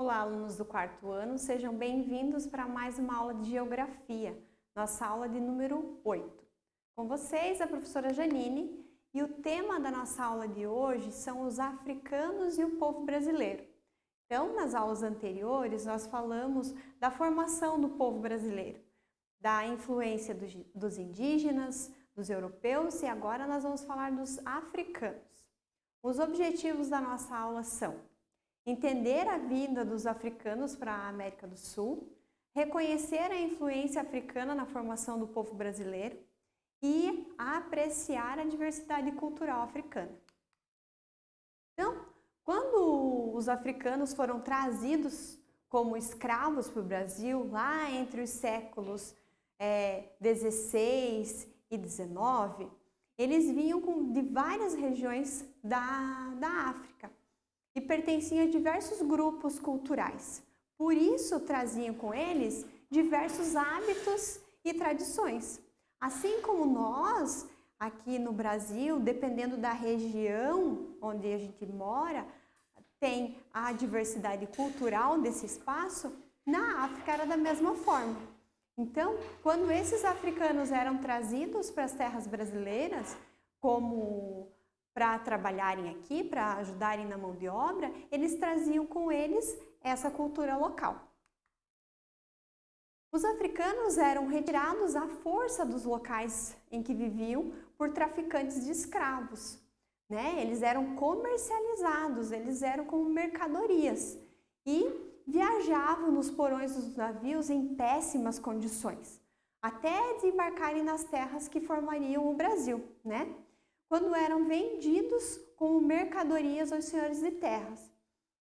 Olá, alunos do quarto ano, sejam bem-vindos para mais uma aula de Geografia, nossa aula de número 8. Com vocês, a professora Janine, e o tema da nossa aula de hoje são os africanos e o povo brasileiro. Então, nas aulas anteriores, nós falamos da formação do povo brasileiro, da influência dos indígenas, dos europeus, e agora nós vamos falar dos africanos. Os objetivos da nossa aula são entender a vinda dos africanos para a América do Sul, reconhecer a influência africana na formação do povo brasileiro e apreciar a diversidade cultural africana. Então, quando os africanos foram trazidos como escravos para o Brasil, lá entre os séculos 16 e 19, eles vinham de várias regiões da África e pertenciam a diversos grupos culturais. Por isso, traziam com eles diversos hábitos e tradições. Assim como nós, aqui no Brasil, dependendo da região onde a gente mora, tem a diversidade cultural desse espaço, na África era da mesma forma. Então, quando esses africanos eram trazidos para as terras brasileiras, como para trabalharem aqui, para ajudarem na mão de obra, eles traziam com eles essa cultura local. Os africanos eram retirados à força dos locais em que viviam por traficantes de escravos, né? Eles eram comercializados, eles eram como mercadorias e viajavam nos porões dos navios em péssimas condições, até desembarcarem nas terras que formariam o Brasil, né? Quando eram vendidos como mercadorias aos senhores de terras.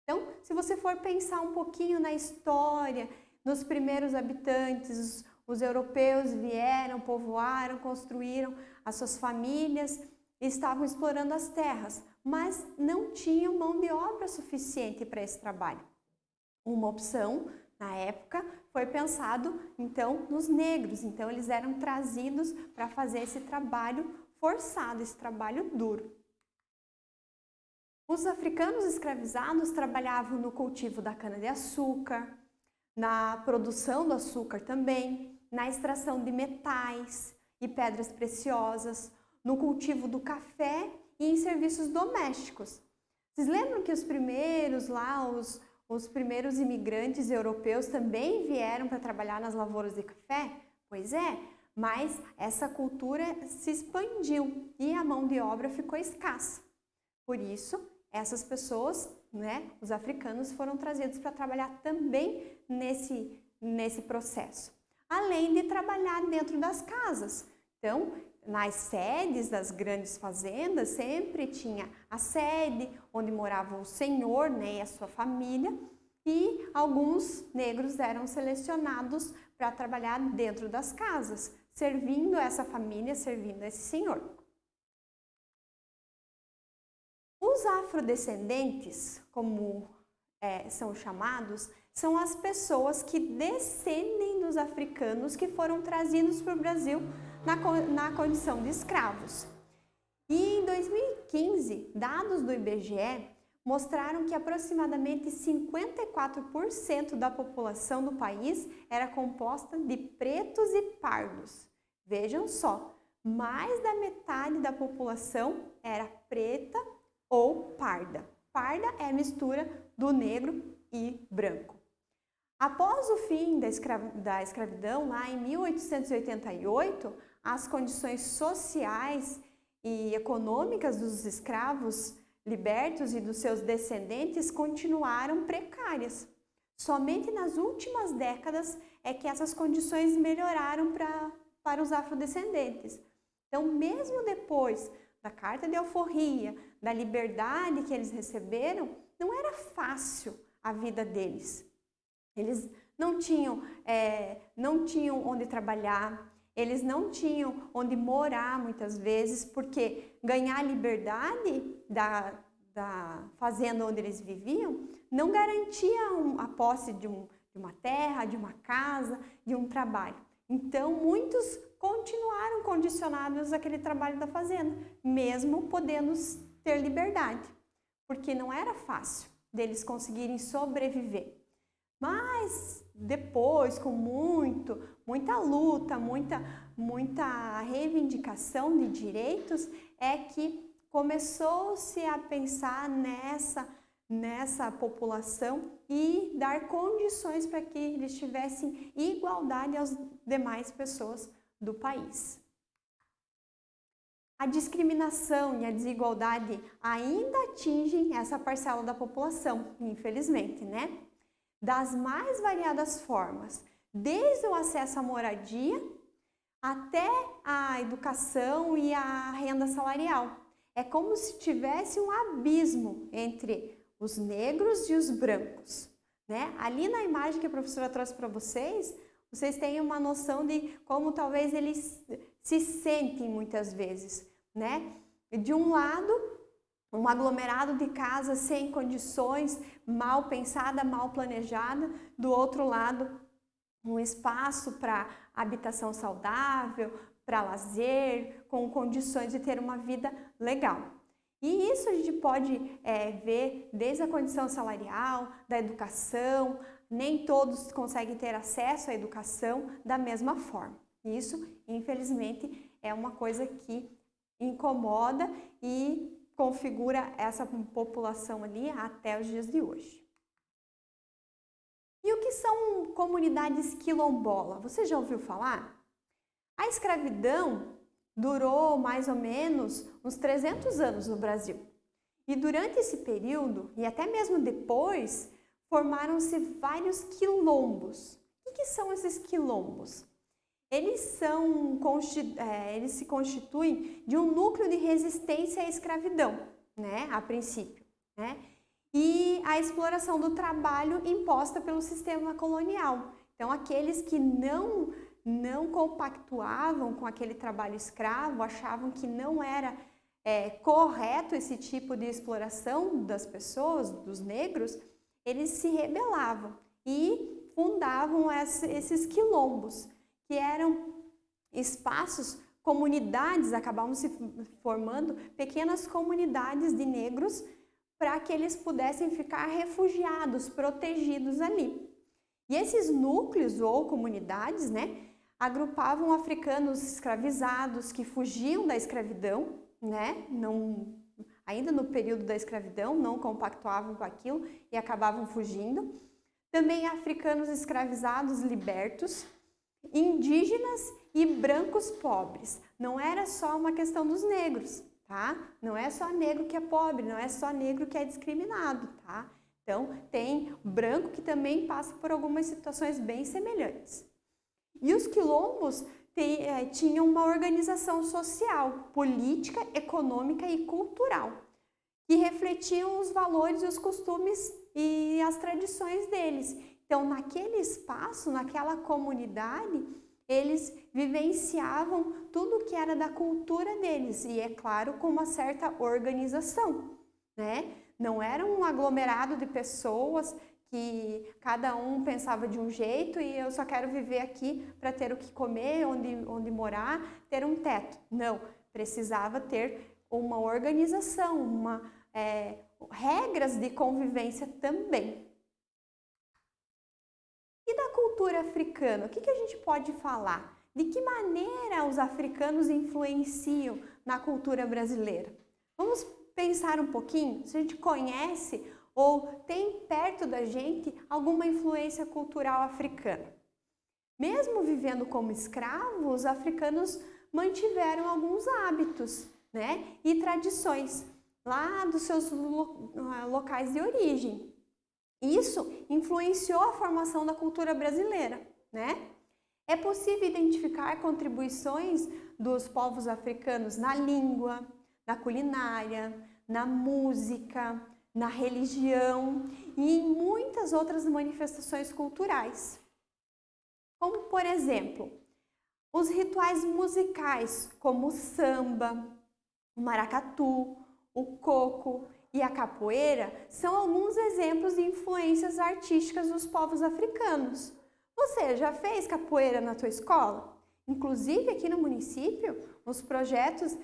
Então, se você for pensar um pouquinho na história, nos primeiros habitantes, os europeus vieram, povoaram, construíram as suas famílias, estavam explorando as terras, mas não tinham mão de obra suficiente para esse trabalho. Uma opção, na época, foi pensado, então, nos negros. Então, eles eram trazidos para fazer esse trabalho forçado, esse trabalho duro. Os africanos escravizados trabalhavam no cultivo da cana-de-açúcar, na produção do açúcar também, na extração de metais e pedras preciosas, no cultivo do café e em serviços domésticos. Vocês lembram que os primeiros imigrantes europeus também vieram para trabalhar nas lavouras de café? Pois é, mas essa cultura se expandiu e a mão de obra ficou escassa. Por isso, essas pessoas, os africanos, foram trazidos para trabalhar também nesse processo. Além de trabalhar dentro das casas. Então, nas sedes das grandes fazendas, sempre tinha a sede onde morava o senhor, e a sua família, e alguns negros eram selecionados para trabalhar dentro das casas, servindo essa família, servindo esse senhor. Os afrodescendentes, como são chamados, são as pessoas que descendem dos africanos que foram trazidos para o Brasil na condição de escravos. E em 2015, dados do IBGE mostraram que aproximadamente 54% da população do país era composta de pretos e pardos. Vejam só, mais da metade da população era preta ou parda. Parda é a mistura do negro e branco. Após o fim da escravidão, lá em 1888, as condições sociais e econômicas dos escravos libertos e dos seus descendentes continuaram precárias. Somente nas últimas décadas é que essas condições melhoraram para os afrodescendentes. Então, mesmo depois da Carta de Alforria, da liberdade que eles receberam, não era fácil a vida deles. Eles não tinham onde trabalhar, eles não tinham onde morar muitas vezes, porque ganhar a liberdade da fazenda onde eles viviam não garantia a posse de uma terra, de uma casa, de um trabalho. Então, muitos continuaram condicionados àquele trabalho da fazenda, mesmo podendo ter liberdade, porque não era fácil deles conseguirem sobreviver. Mas depois, com muita luta, muita reivindicação de direitos, é que começou-se a pensar nessa população e dar condições para que eles tivessem igualdade às demais pessoas do país. A discriminação e a desigualdade ainda atingem essa parcela da população, infelizmente, né? Das mais variadas formas, desde o acesso à moradia até a educação e a renda salarial. É como se tivesse um abismo entre os negros e os brancos, né? Ali na imagem que a professora trouxe para vocês têm uma noção de como talvez eles se sentem muitas vezes, né? De um lado, um aglomerado de casas sem condições, mal pensada, mal planejada. Do outro lado, um espaço para habitação saudável, para lazer, com condições de ter uma vida legal. E isso a gente pode ver desde a condição salarial, da educação. Nem todos conseguem ter acesso à educação da mesma forma. Isso, infelizmente, é uma coisa que incomoda e configura essa população ali até os dias de hoje. E o que são comunidades quilombola? Você já ouviu falar? A escravidão durou mais ou menos uns 300 anos no Brasil. E durante esse período, e até mesmo depois, formaram-se vários quilombos. O que são esses quilombos? Eles se constituem de um núcleo de resistência à escravidão, né, a princípio, né, e a exploração do trabalho imposta pelo sistema colonial. Então, aqueles que não compactuavam com aquele trabalho escravo, achavam que não era correto esse tipo de exploração das pessoas, dos negros, eles se rebelavam e fundavam esses quilombos, que eram espaços, comunidades, acabavam se formando pequenas comunidades de negros para que eles pudessem ficar refugiados, protegidos ali. E esses núcleos ou comunidades, né, agrupavam africanos escravizados que fugiam da escravidão, né, ainda no período da escravidão, não compactuavam com aquilo e acabavam fugindo. Também africanos escravizados libertos, indígenas e brancos pobres. Não era só uma questão dos negros, tá? Não é só negro que é pobre, não é só negro que é discriminado, tá? Então, tem branco que também passa por algumas situações bem semelhantes. E os quilombos tinham uma organização social, política, econômica e cultural, que refletiam os valores e os costumes e as tradições deles. Então, naquele espaço, naquela comunidade, eles vivenciavam tudo que era da cultura deles e, é claro, com uma certa organização, né? Não era um aglomerado de pessoas que cada um pensava de um jeito e eu só quero viver aqui para ter o que comer, onde morar, ter um teto. Não, precisava ter uma organização, regras de convivência também. E da cultura africana, o que a gente pode falar? De que maneira os africanos influenciam na cultura brasileira? Vamos pensar um pouquinho, se a gente conhece ou tem perto da gente alguma influência cultural africana. Mesmo vivendo como escravos, os africanos mantiveram alguns hábitos, né, e tradições lá dos seus locais de origem. Isso influenciou a formação da cultura brasileira, né? É possível identificar contribuições dos povos africanos na língua, na culinária, na música, na religião e em muitas outras manifestações culturais. Como, por exemplo, os rituais musicais, como o samba, o maracatu, o coco e a capoeira, são alguns exemplos de influências artísticas dos povos africanos. Você já fez capoeira na tua escola? Inclusive, aqui no município, os projetos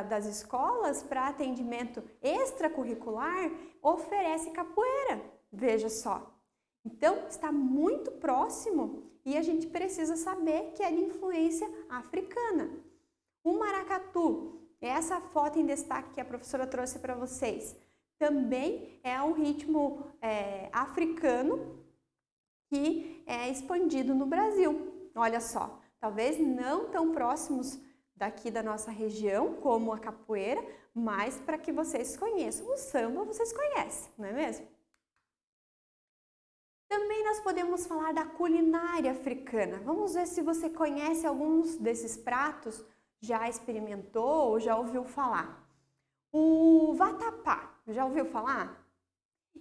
das escolas para atendimento extracurricular oferecem capoeira. Veja só. Então, está muito próximo e a gente precisa saber que é de influência africana. O maracatu, essa foto em destaque que a professora trouxe para vocês, também é um ritmo africano que é expandido no Brasil. Olha só, talvez não tão próximos daqui da nossa região, como a capoeira, mas para que vocês conheçam. O samba vocês conhecem, não é mesmo? Também nós podemos falar da culinária africana. Vamos ver se você conhece alguns desses pratos, já experimentou ou já ouviu falar. O vatapá, já ouviu falar?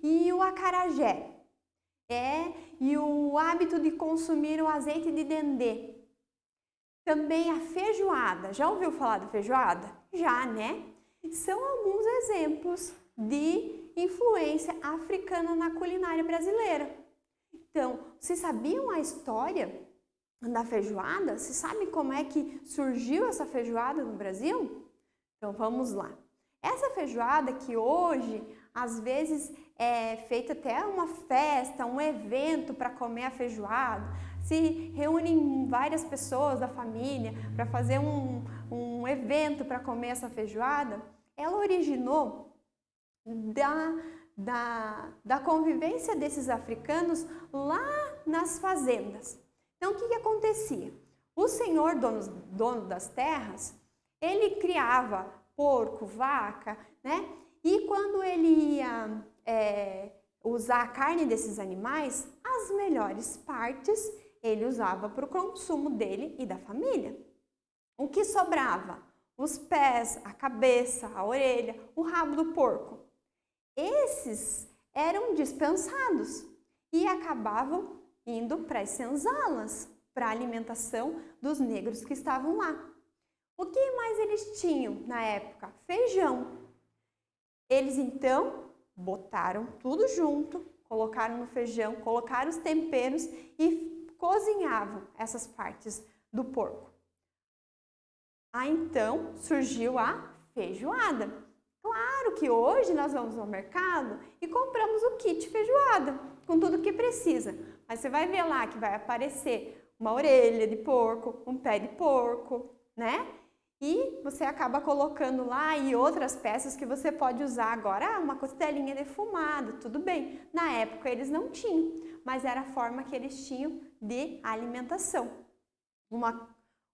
E o acarajé. E o hábito de consumir o azeite de dendê. Também a feijoada. Já ouviu falar da feijoada? Já, né? São alguns exemplos de influência africana na culinária brasileira. Então, vocês sabiam a história da feijoada? Você sabe como é que surgiu essa feijoada no Brasil? Então, vamos lá. Essa feijoada que hoje, às vezes, é feita até uma festa, um evento para comer a feijoada, se reúnem várias pessoas da família para fazer um evento para comer essa feijoada, ela originou da convivência desses africanos lá nas fazendas. Então, o que acontecia? O senhor dono das terras, ele criava porco, vaca, né? E quando ele ia usar a carne desses animais, as melhores partes ele usava para o consumo dele e da família. O que sobrava? Os pés, a cabeça, a orelha, o rabo do porco. Esses eram dispensados e acabavam indo para as senzalas, para a alimentação dos negros que estavam lá. O que mais eles tinham na época? Feijão. Eles então botaram tudo junto, colocaram no feijão, colocaram os temperos e cozinhavam essas partes do porco. Aí então surgiu a feijoada. Claro que hoje nós vamos ao mercado e compramos o kit feijoada, com tudo que precisa. Mas você vai ver lá que vai aparecer uma orelha de porco, um pé de porco, né? E você acaba colocando lá e outras peças que você pode usar agora, uma costelinha defumada, tudo bem. Na época eles não tinham, mas era a forma que eles tinham de alimentação.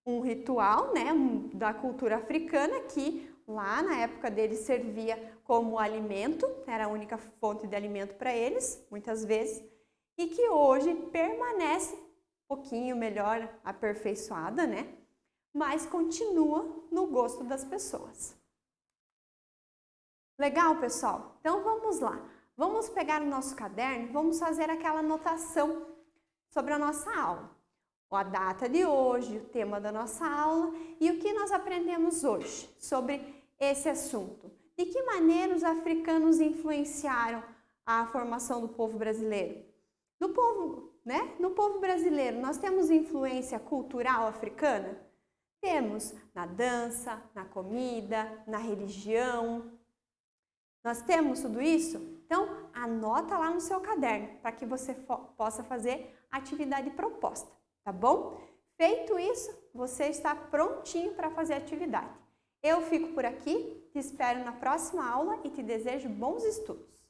Um ritual, né, da cultura africana que lá na época deles servia como alimento, era a única fonte de alimento para eles, muitas vezes, e que hoje permanece um pouquinho melhor aperfeiçoada, né? Mas continua no gosto das pessoas. Legal, pessoal? Então vamos lá. Vamos pegar o nosso caderno e vamos fazer aquela anotação sobre a nossa aula. A data de hoje, o tema da nossa aula e o que nós aprendemos hoje sobre esse assunto. De que maneira os africanos influenciaram a formação do povo brasileiro? No povo brasileiro, nós temos influência cultural africana? Temos na dança, na comida, na religião. Nós temos tudo isso? Então, anota lá no seu caderno para que você possa fazer a atividade proposta, tá bom? Feito isso, você está prontinho para fazer a atividade. Eu fico por aqui, te espero na próxima aula e te desejo bons estudos.